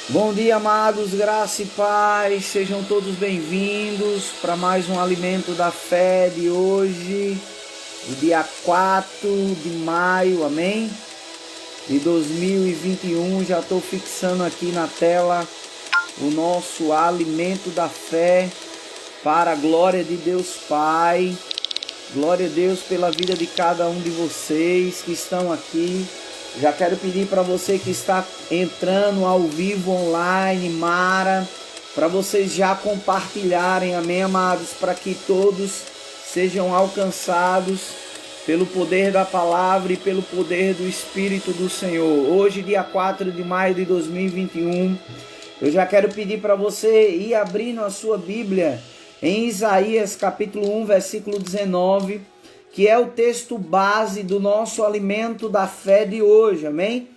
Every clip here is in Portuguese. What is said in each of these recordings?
Bom dia, amados, graça e paz, sejam todos bem-vindos para mais um Alimento da Fé de hoje, o dia 4 de maio, amém? De 2021, já estou fixando aqui na tela o nosso Alimento da Fé para a glória de Deus Pai. Glória a Deus pela vida de cada um de vocês que estão aqui. Já quero pedir para você que está entrando ao vivo online, Mara, para vocês já compartilharem, amém, amados, para que todos sejam alcançados pelo poder da palavra e pelo poder do Espírito do Senhor. Hoje, dia 4 de maio de 2021, eu já quero pedir para você ir abrindo a sua Bíblia em Isaías capítulo 1, versículo 19, que é o texto base do nosso alimento da fé de hoje, amém?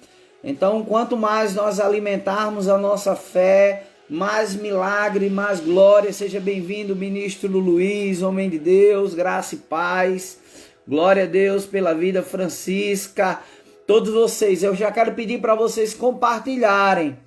Então, quanto mais nós alimentarmos a nossa fé, mais milagre, mais glória. Seja bem-vindo, ministro Luiz, homem de Deus, graça e paz. Glória a Deus pela vida, Francisca. Todos vocês, eu já quero pedir para vocês compartilharem.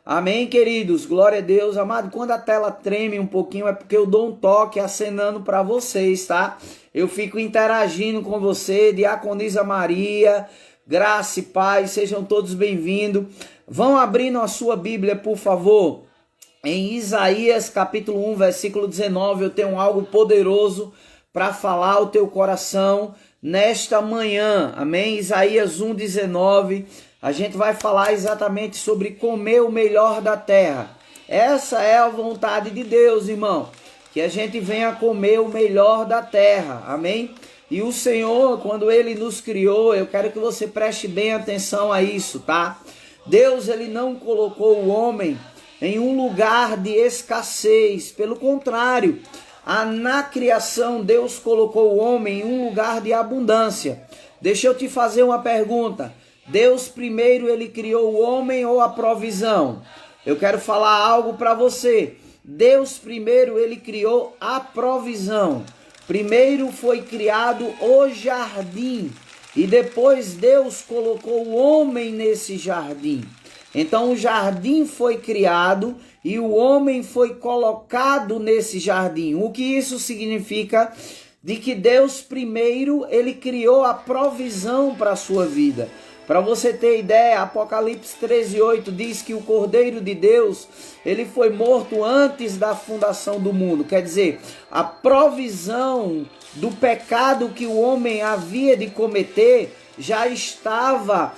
Amém, queridos? Glória a Deus. Amado, quando a tela treme um pouquinho é porque eu dou um toque acenando para vocês, tá? Eu fico interagindo com você, Diaconisa Maria, graça e paz, sejam todos bem-vindos. Vão abrindo a sua Bíblia, por favor. Em Isaías capítulo 1, versículo 19, eu tenho algo poderoso para falar ao teu coração nesta manhã. Amém? Isaías 1, 19. A gente vai falar exatamente sobre comer o melhor da terra. Essa é a vontade de Deus, irmão. Que a gente venha comer o melhor da terra. Amém? E o Senhor, quando Ele nos criou, eu quero que você preste bem atenção a isso, tá? Deus, Ele não colocou o homem em um lugar de escassez. Pelo contrário, na criação, Deus colocou o homem em um lugar de abundância. Deixa eu te fazer uma pergunta. Deus primeiro ele criou o homem ou a provisão? Eu quero falar algo para você. Deus primeiro ele criou a provisão. Primeiro foi criado o jardim e depois Deus colocou o homem nesse jardim. Então o jardim foi criado e o homem foi colocado nesse jardim. O que isso significa? De que Deus primeiro ele criou a provisão para a sua vida. Para você ter ideia, Apocalipse 13:8 diz que o Cordeiro de Deus, ele foi morto antes da fundação do mundo. Quer dizer, a provisão do pecado que o homem havia de cometer já estava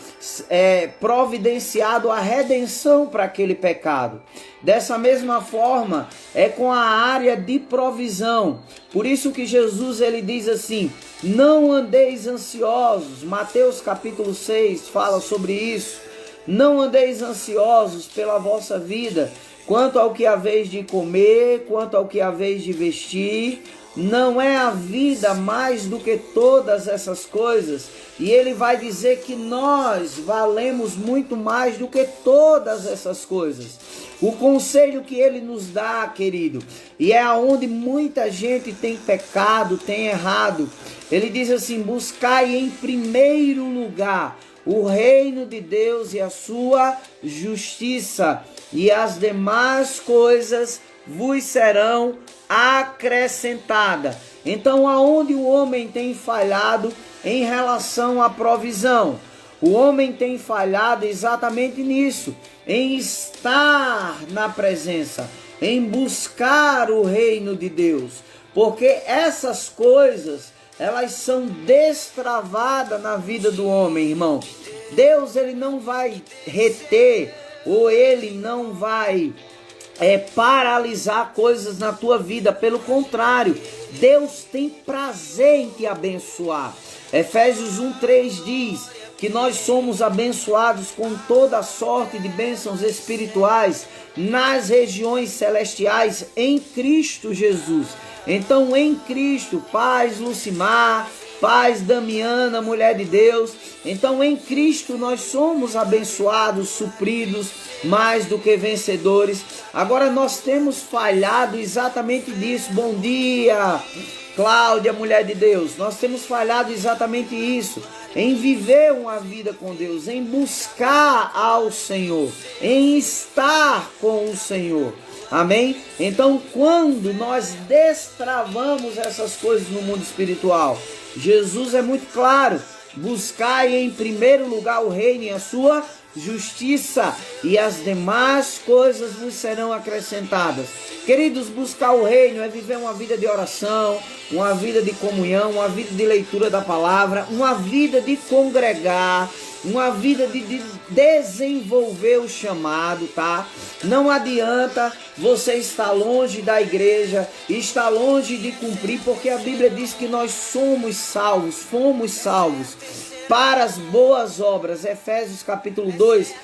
providenciado a redenção para aquele pecado. Dessa mesma forma, é com a área de provisão. Por isso que Jesus ele diz assim: não andeis ansiosos. Mateus capítulo 6 fala sobre isso. Não andeis ansiosos pela vossa vida, quanto ao que haveis de comer, quanto ao que haveis de vestir. Não é a vida mais do que todas essas coisas? E ele vai dizer que nós valemos muito mais do que todas essas coisas. O conselho que ele nos dá, querido, e é aonde muita gente tem pecado, tem errado. Ele diz assim: buscai em primeiro lugar o reino de Deus e a sua justiça, e as demais coisas vos serão acrescentadas. Então, aonde o homem tem falhado em relação à provisão? O homem tem falhado exatamente nisso, em estar na presença, em buscar o reino de Deus, porque essas coisas, elas são destravadas na vida do homem, irmão. Deus, ele não vai reter, ou ele não vai paralisar coisas na tua vida. Pelo contrário, Deus tem prazer em te abençoar. Efésios 1:3 diz que nós somos abençoados com toda a sorte de bênçãos espirituais nas regiões celestiais em Cristo Jesus. Então, em Cristo, paz Lucimar, paz Damiana, mulher de Deus. Então, em Cristo nós somos abençoados, supridos, mais do que vencedores. Agora nós temos falhado exatamente disso. Bom dia, Cláudia, mulher de Deus. Nós temos falhado exatamente isso. em viver uma vida com Deus, em buscar ao Senhor, em estar com o Senhor. Amém? Então, quando nós destravamos essas coisas no mundo espiritual, Jesus é muito claro: buscai em primeiro lugar o reino e a sua justiça, e as demais coisas vos serão acrescentadas. Queridos, buscar o reino é viver uma vida de oração, uma vida de comunhão, uma vida de leitura da palavra, uma vida de congregar, uma vida de desenvolver o chamado, tá? Não adianta você estar longe da igreja, estar longe de cumprir, porque a Bíblia diz que nós somos salvos, fomos salvos para as boas obras. Efésios capítulo 2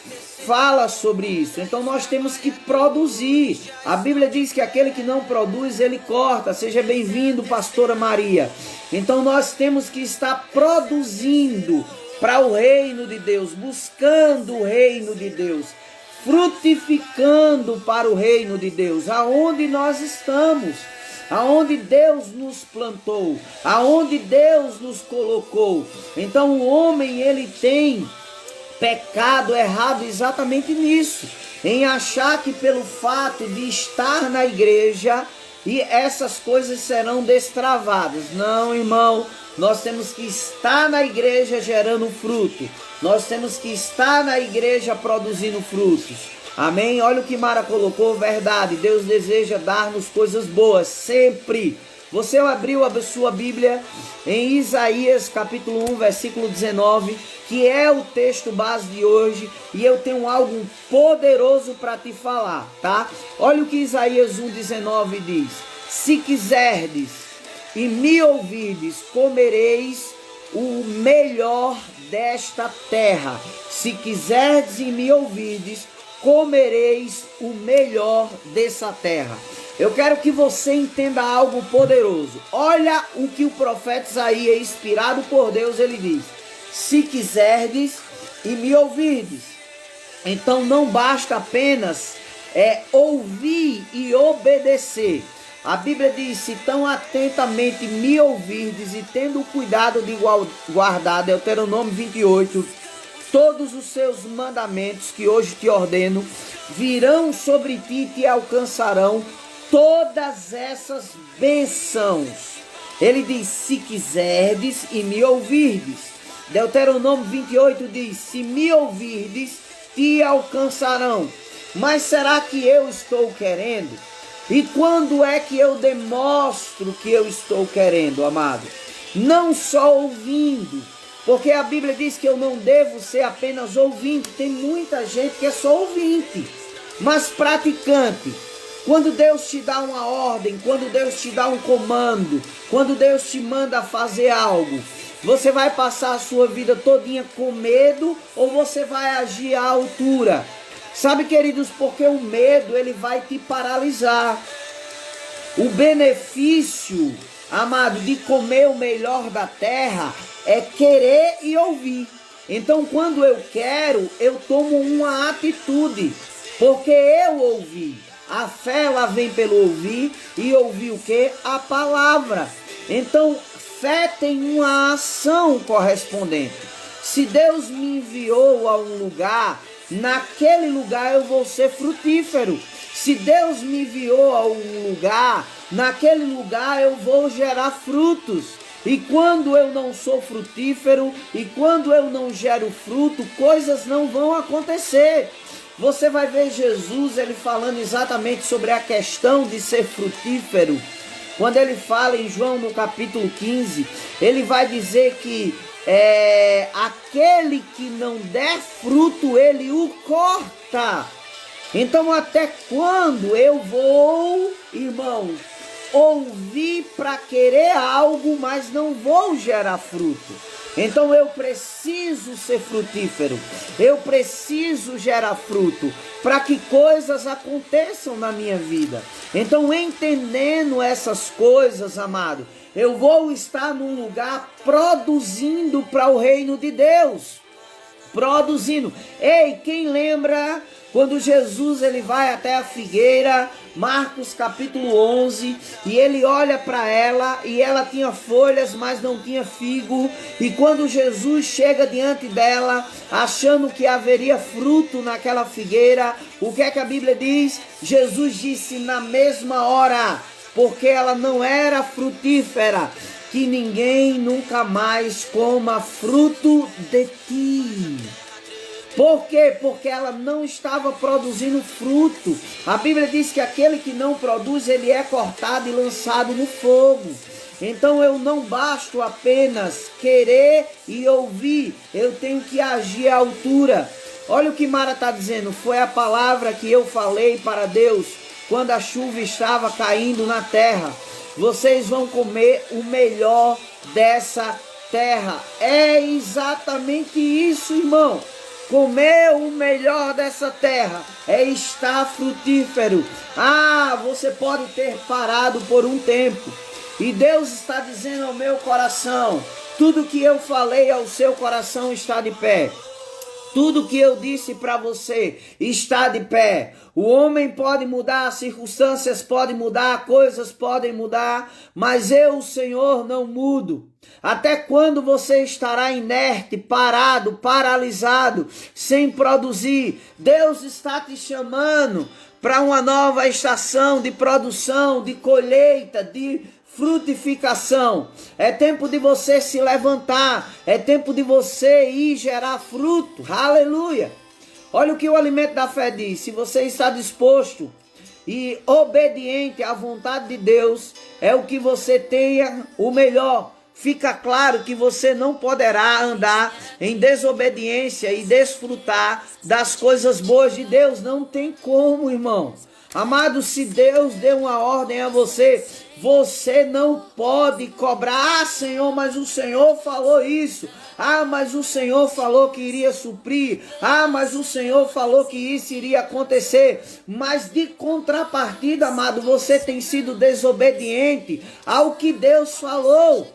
fala sobre isso. Então nós temos que produzir. A Bíblia diz que aquele que não produz, ele corta. Seja bem-vindo, pastora Maria. Então nós temos que estar produzindo para o reino de Deus, buscando o reino de Deus, frutificando para o reino de Deus, aonde nós estamos, aonde Deus nos plantou, aonde Deus nos colocou. Então o homem, ele tem pecado errado exatamente nisso, em achar que pelo fato de estar na igreja e essas coisas serão destravadas. Não, irmão, nós temos que estar na igreja gerando fruto, nós temos que estar na igreja produzindo frutos. Amém? Olha o que Mara colocou, verdade. Deus deseja dar-nos coisas boas, sempre. Você abriu a sua Bíblia em Isaías capítulo 1, versículo 19, que é o texto base de hoje, e eu tenho algo poderoso para te falar, tá? Olha o que Isaías 1,19 diz: se quiserdes e me ouvirdes, comereis o melhor desta terra. Se quiserdes e me ouvirdes, comereis o melhor dessa terra. Eu quero que você entenda algo poderoso. Olha o que o profeta Isaías, inspirado por Deus, ele diz: se quiserdes e me ouvirdes. Então não basta apenas ouvir e obedecer. A Bíblia diz: se tão atentamente me ouvirdes e tendo cuidado de guardar, Deuteronômio 28, todos os seus mandamentos que hoje te ordeno, virão sobre ti e te alcançarão todas essas bênçãos. Ele diz: se quiserdes e me ouvirdes. Deuteronômio 28 diz: se me ouvirdes, te alcançarão. Mas será que eu estou querendo? E quando é que eu demonstro que eu estou querendo, amado? Não só ouvindo, porque a Bíblia diz que eu não devo ser apenas ouvinte. Tem muita gente que é só ouvinte, mas praticante. Quando Deus te dá uma ordem, quando Deus te dá um comando, quando Deus te manda fazer algo, você vai passar a sua vida todinha com medo ou você vai agir à altura? Sabe, queridos, porque o medo, ele vai te paralisar. O benefício, amado, de comer o melhor da terra é querer e ouvir. Então, quando eu quero, eu tomo uma atitude, porque eu ouvi. A fé, ela vem pelo ouvir, e ouvir o quê? A palavra. Então, fé tem uma ação correspondente. Se Deus me enviou a um lugar, naquele lugar eu vou ser frutífero. Se Deus me enviou a um lugar, naquele lugar eu vou gerar frutos. E quando eu não sou frutífero, e quando eu não gero fruto, coisas não vão acontecer. Você vai ver Jesus, ele falando exatamente sobre a questão de ser frutífero. Quando ele fala em João no capítulo 15, ele vai dizer que aquele que não der fruto, ele o corta. Então até quando eu vou, irmão, ouvir para querer algo, mas não vou gerar fruto? Então eu preciso ser frutífero, eu preciso gerar fruto para que coisas aconteçam na minha vida. Então, entendendo essas coisas, amado, eu vou estar num lugar produzindo para o reino de Deus. produzindo. Ei, quem lembra quando Jesus ele vai até a figueira, Marcos capítulo 11, e ele olha para ela, e ela tinha folhas, mas não tinha figo, e quando Jesus chega diante dela, achando que haveria fruto naquela figueira, o que é que a Bíblia diz? Jesus disse na mesma hora, porque ela não era frutífera, que ninguém nunca mais coma fruto de ti. Por quê? Porque ela não estava produzindo fruto. A Bíblia diz que aquele que não produz, ele é cortado e lançado no fogo. Então eu não basto apenas querer e ouvir, eu tenho que agir à altura. Olha o que Mara está dizendo, foi a palavra que eu falei para Deus quando a chuva estava caindo na terra. Vocês vão comer o melhor dessa terra. É exatamente isso, irmão. Comer o melhor dessa terra é estar frutífero. Você pode ter parado por um tempo. E Deus está dizendo ao meu coração, tudo que eu falei ao seu coração está de pé. Tudo que eu disse para você está de pé. O homem pode mudar, as circunstâncias podem mudar, coisas podem mudar, mas eu, o Senhor, não mudo. Até quando você estará inerte, parado, paralisado, sem produzir? Deus está te chamando para uma nova estação de produção, de colheita, de frutificação. É tempo de você se levantar, é tempo de você ir gerar fruto. Aleluia! Olha o que o alimento da fé diz. Se você está disposto e obediente à vontade de Deus, é o que você tenha o melhor. Fica claro que você não poderá andar em desobediência e desfrutar das coisas boas de Deus. Não tem como, irmão. Amado, se Deus deu uma ordem a você, você não pode cobrar. Senhor, mas o Senhor falou isso. Mas o Senhor falou que iria suprir. Mas o Senhor falou que isso iria acontecer. Mas de contrapartida, amado, você tem sido desobediente ao que Deus falou.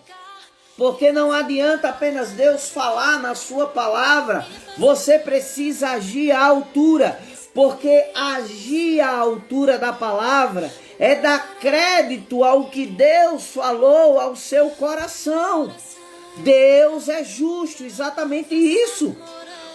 Porque não adianta apenas Deus falar na sua palavra. Você precisa agir à altura. Porque agir à altura da palavra é dar crédito ao que Deus falou ao seu coração. Deus é justo, exatamente isso.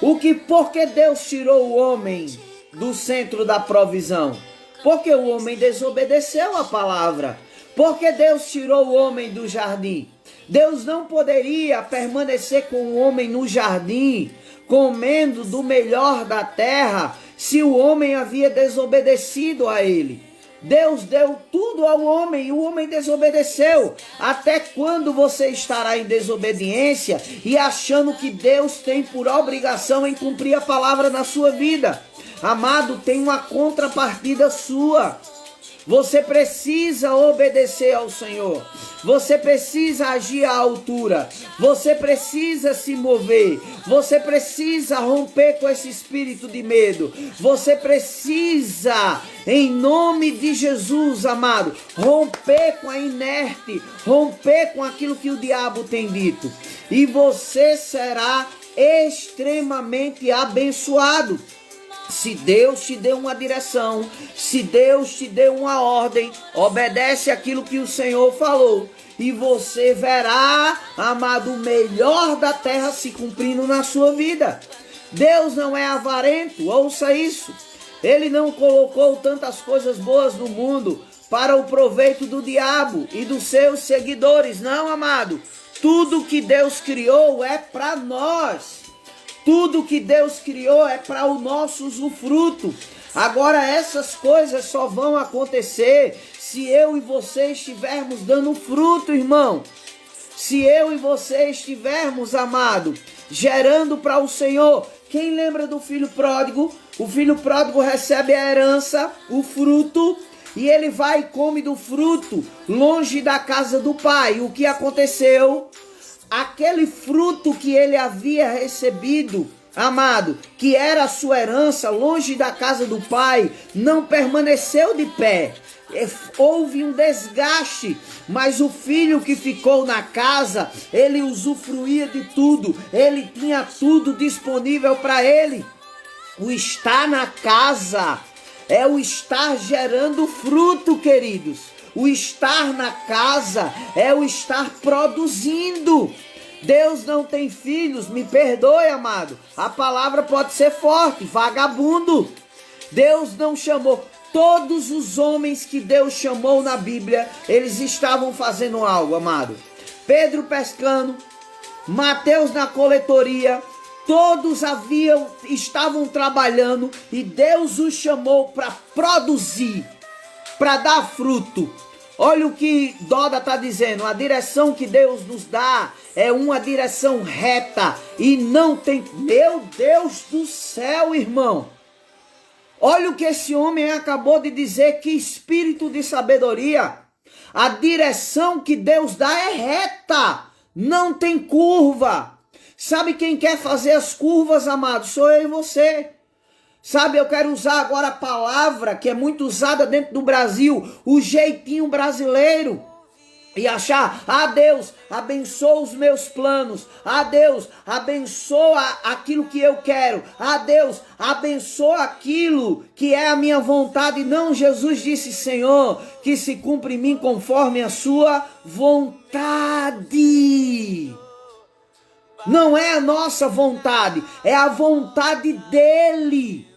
Porque Deus tirou o homem do centro da provisão? Porque o homem desobedeceu a palavra. Porque Deus tirou o homem do jardim? Deus não poderia permanecer com o homem no jardim, comendo do melhor da terra, se o homem havia desobedecido a ele. Deus deu tudo ao homem e o homem desobedeceu. Até quando você estará em desobediência e achando que Deus tem por obrigação em cumprir a palavra na sua vida? Amado, tem uma contrapartida sua. Você precisa obedecer ao Senhor. Você precisa agir à altura. Você precisa se mover. Você precisa romper com esse espírito de medo. Você precisa, em nome de Jesus, amado, romper com a inerte, romper com aquilo que o diabo tem dito. E você será extremamente abençoado. Se Deus te deu uma direção, se Deus te deu uma ordem, obedece aquilo que o Senhor falou. E você verá, amado, o melhor da terra se cumprindo na sua vida. Deus não é avarento, ouça isso. Ele não colocou tantas coisas boas no mundo para o proveito do diabo e dos seus seguidores. Não, amado. Tudo que Deus criou é para nós. Tudo que Deus criou é para o nosso usufruto. Agora essas coisas só vão acontecer se eu e você estivermos dando fruto, irmão. Se eu e você estivermos, amado, gerando para o Senhor. Quem lembra do filho pródigo? O filho pródigo recebe a herança, o fruto, e ele vai e come do fruto, longe da casa do pai. O que aconteceu? Aquele fruto que ele havia recebido, amado, que era a sua herança, longe da casa do pai, não permaneceu de pé. Houve um desgaste, mas o filho que ficou na casa, ele usufruía de tudo, ele tinha tudo disponível para ele. O estar na casa é o estar gerando fruto, queridos. O estar na casa é o estar produzindo. Deus não tem filhos, me perdoe, amado. A palavra pode ser forte, vagabundo. Deus não chamou. Todos os homens que Deus chamou na Bíblia, eles estavam fazendo algo, amado. Pedro pescando, Mateus na coletoria, todos estavam trabalhando e Deus os chamou para produzir, para dar fruto. Olha o que Doda está dizendo, a direção que Deus nos dá é uma direção reta e não tem... Meu Deus do céu, irmão! Olha o que esse homem acabou de dizer, que espírito de sabedoria. A direção que Deus dá é reta, não tem curva. Sabe quem quer fazer as curvas, amado? Sou eu e você. Sabe, eu quero usar agora a palavra que é muito usada dentro do Brasil, o jeitinho brasileiro. E achar, Deus, abençoa os meus planos. Deus, abençoa aquilo que eu quero. Deus, abençoa aquilo que é a minha vontade. Não, Jesus disse, Senhor, que se cumpra em mim conforme a sua vontade. Não é a nossa vontade, é a vontade dele.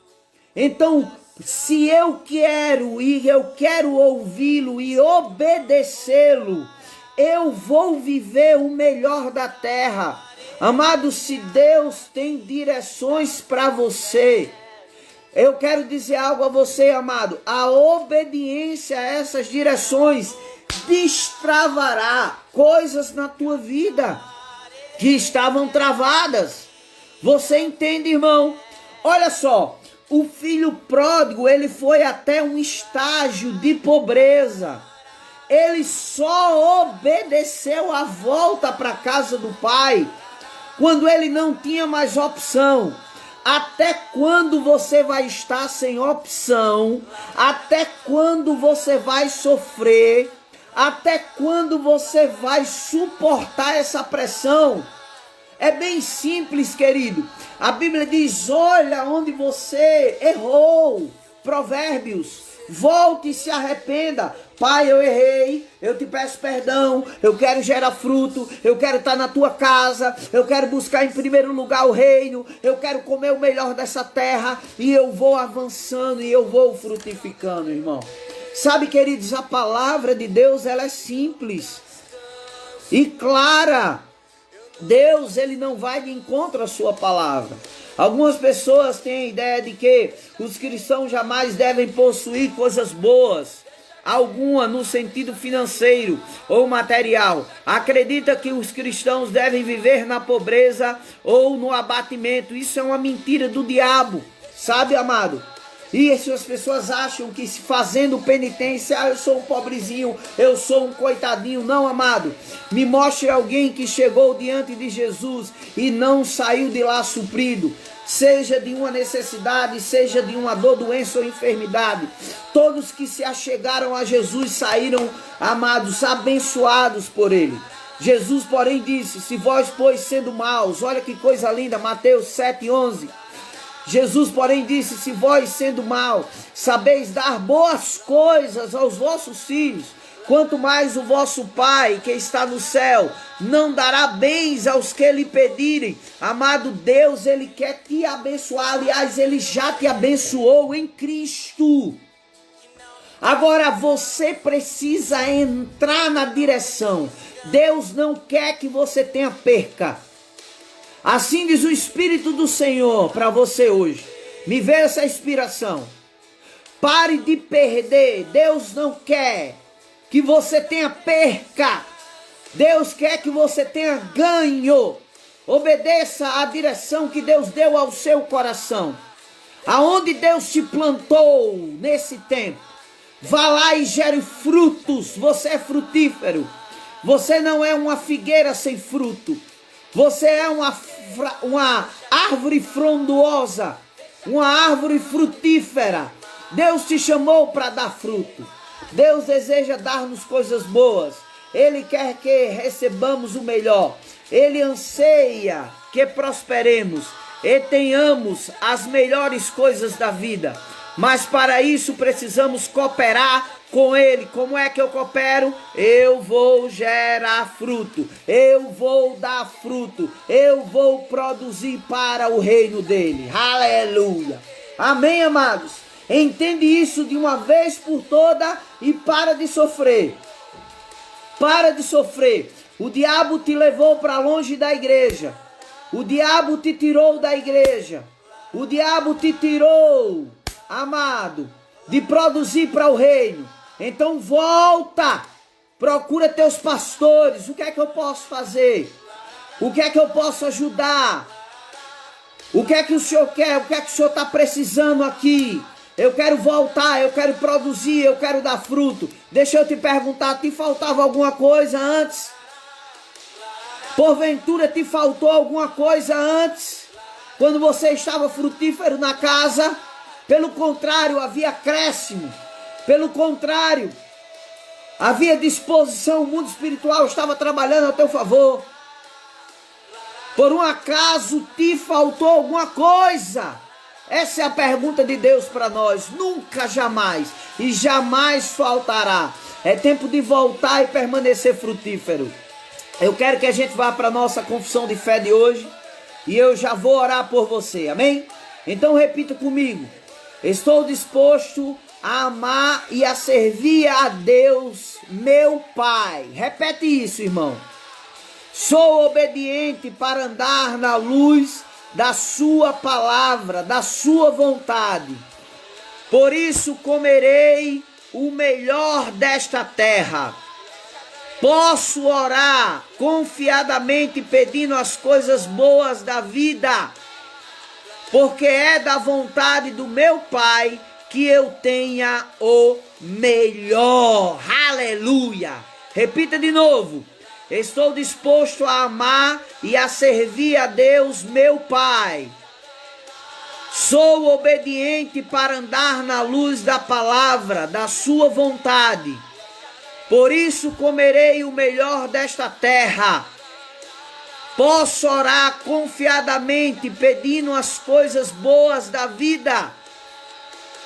Então, se eu quero e eu quero ouvi-lo e obedecê-lo, eu vou viver o melhor da terra. Amado, se Deus tem direções para você, eu quero dizer algo a você, amado. A obediência a essas direções destravará coisas na tua vida que estavam travadas. Você entende, irmão? Olha só. O filho pródigo, ele foi até um estágio de pobreza. Ele só obedeceu a volta para a casa do pai quando ele não tinha mais opção. Até quando você vai estar sem opção? Até quando você vai sofrer? Até quando você vai suportar essa pressão? É bem simples, querido. A Bíblia diz, olha onde você errou. Provérbios, volte e se arrependa. Pai, eu errei, eu te peço perdão, eu quero gerar fruto, eu quero estar na tua casa, eu quero buscar em primeiro lugar o reino, eu quero comer o melhor dessa terra e eu vou avançando e eu vou frutificando, irmão. Sabe, queridos, a palavra de Deus, ela é simples e clara. Deus, ele não vai de encontro à sua palavra. Algumas pessoas têm a ideia de que os cristãos jamais devem possuir coisas boas, alguma no sentido financeiro ou material. Acredita que os cristãos devem viver na pobreza ou no abatimento. Isso é uma mentira do diabo, sabe, amado? E essas pessoas acham que se fazendo penitência, eu sou um pobrezinho, eu sou um coitadinho. Não, amado, me mostre alguém que chegou diante de Jesus e não saiu de lá suprido, seja de uma necessidade, seja de uma dor, doença ou enfermidade. Todos que se achegaram a Jesus saíram, amados, abençoados por ele. Jesus, porém, disse, se vós, pois, sendo maus, olha que coisa linda, Mateus 7:11. Jesus, porém, disse, se vós, sendo mau, sabeis dar boas coisas aos vossos filhos, quanto mais o vosso Pai, que está no céu, não dará bens aos que lhe pedirem. Amado, Deus, ele quer te abençoar. Aliás, ele já te abençoou em Cristo. Agora você precisa entrar na direção. Deus não quer que você tenha perca. Assim diz o Espírito do Senhor para você hoje. Me vê essa inspiração. Pare de perder. Deus não quer que você tenha perca. Deus quer que você tenha ganho. Obedeça à direção que Deus deu ao seu coração. Aonde Deus te plantou nesse tempo. Vá lá e gere frutos. Você é frutífero. Você não é uma figueira sem fruto. Você é uma uma árvore frondosa, uma árvore frutífera. Deus te chamou para dar fruto. Deus deseja dar-nos coisas boas. Ele quer que recebamos o melhor. Ele anseia que prosperemos e tenhamos as melhores coisas da vida. Mas para isso precisamos cooperar com Ele. Como é que eu coopero? Eu vou gerar fruto, eu vou dar fruto, eu vou produzir para o reino dele. Aleluia! Amém, amados? Entende isso de uma vez por toda e para de sofrer. Para de sofrer. O diabo te levou para longe da igreja. O diabo te tirou da igreja. O diabo te tirou, amado, de produzir para o reino. Então volta. Procura teus pastores. O que é que eu posso fazer? O que é que eu posso ajudar? O que é que o Senhor quer? O que é que o Senhor está precisando aqui? Eu quero voltar, eu quero produzir, eu quero dar fruto. Deixa eu te perguntar, te faltava alguma coisa antes? Porventura te faltou alguma coisa antes? Quando você estava frutífero na casa? Pelo contrário, havia acréscimo. Pelo contrário, havia disposição, o mundo espiritual estava trabalhando a teu favor. Por um acaso te faltou alguma coisa? Essa é a pergunta de Deus para nós. Nunca, jamais e jamais faltará. É tempo de voltar e permanecer frutífero. Eu quero que a gente vá para a nossa confissão de fé de hoje. E eu já vou orar por você, amém? Então repita comigo. Estou disposto a amar e a servir a Deus, meu Pai. Repete isso, irmão. Sou obediente para andar na luz da sua palavra, da sua vontade. Por isso comerei o melhor desta terra. Posso orar confiadamente pedindo as coisas boas da vida, porque é da vontade do meu Pai que eu tenha o melhor. Aleluia! Repita de novo. Estou disposto a amar e a servir a Deus, meu Pai. Sou obediente para andar na luz da palavra, da sua vontade. Por isso comerei o melhor desta terra. Posso orar confiadamente pedindo as coisas boas da vida,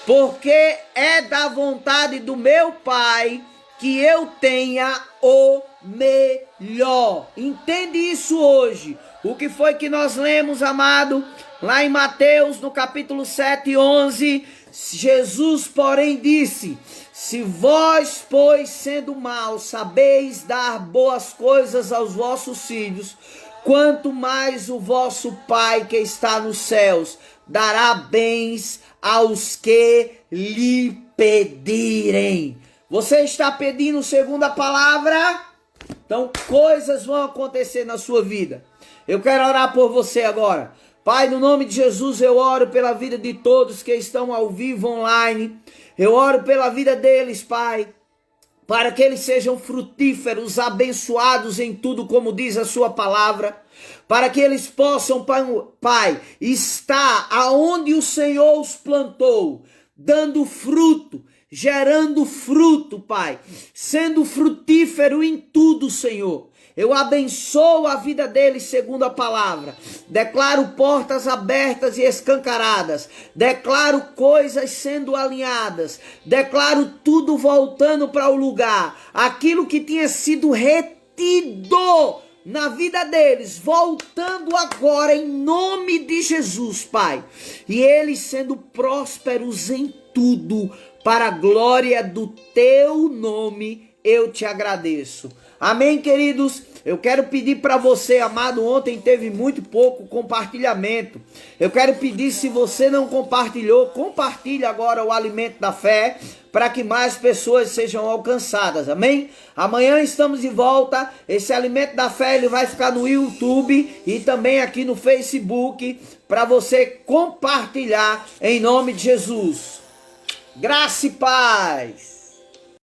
porque é da vontade do meu Pai que eu tenha o melhor. Entende isso hoje? O que foi que nós lemos, amado? Lá em Mateus, no capítulo 7, 11, Jesus, porém, disse: se vós, pois, sendo maus, sabeis dar boas coisas aos vossos filhos, quanto mais o vosso Pai que está nos céus dará bens aos que lhe pedirem. Você está pedindo segundo a palavra? Então coisas vão acontecer na sua vida. Eu quero orar por você agora. Pai, no nome de Jesus, eu oro pela vida de todos que estão ao vivo online. Eu oro pela vida deles, Pai, para que eles sejam frutíferos, abençoados em tudo, como diz a sua palavra, para que eles possam, Pai, estar aonde o Senhor os plantou, dando fruto, gerando fruto, Pai, sendo frutífero em tudo, Senhor. Eu abençoo a vida deles segundo a palavra. Declaro portas abertas e escancaradas. Declaro coisas sendo alinhadas. Declaro tudo voltando para o lugar. Aquilo que tinha sido retido na vida deles, voltando agora em nome de Jesus, Pai. E eles sendo prósperos em tudo, para a glória do teu nome, eu te agradeço. Amém, queridos? Eu quero pedir para você, amado, ontem teve muito pouco compartilhamento. Eu quero pedir, se você não compartilhou, compartilhe agora o alimento da fé, para que mais pessoas sejam alcançadas, amém? Amanhã estamos de volta. Esse alimento da fé, ele vai ficar no YouTube e também aqui no Facebook, para você compartilhar em nome de Jesus. Graça e paz.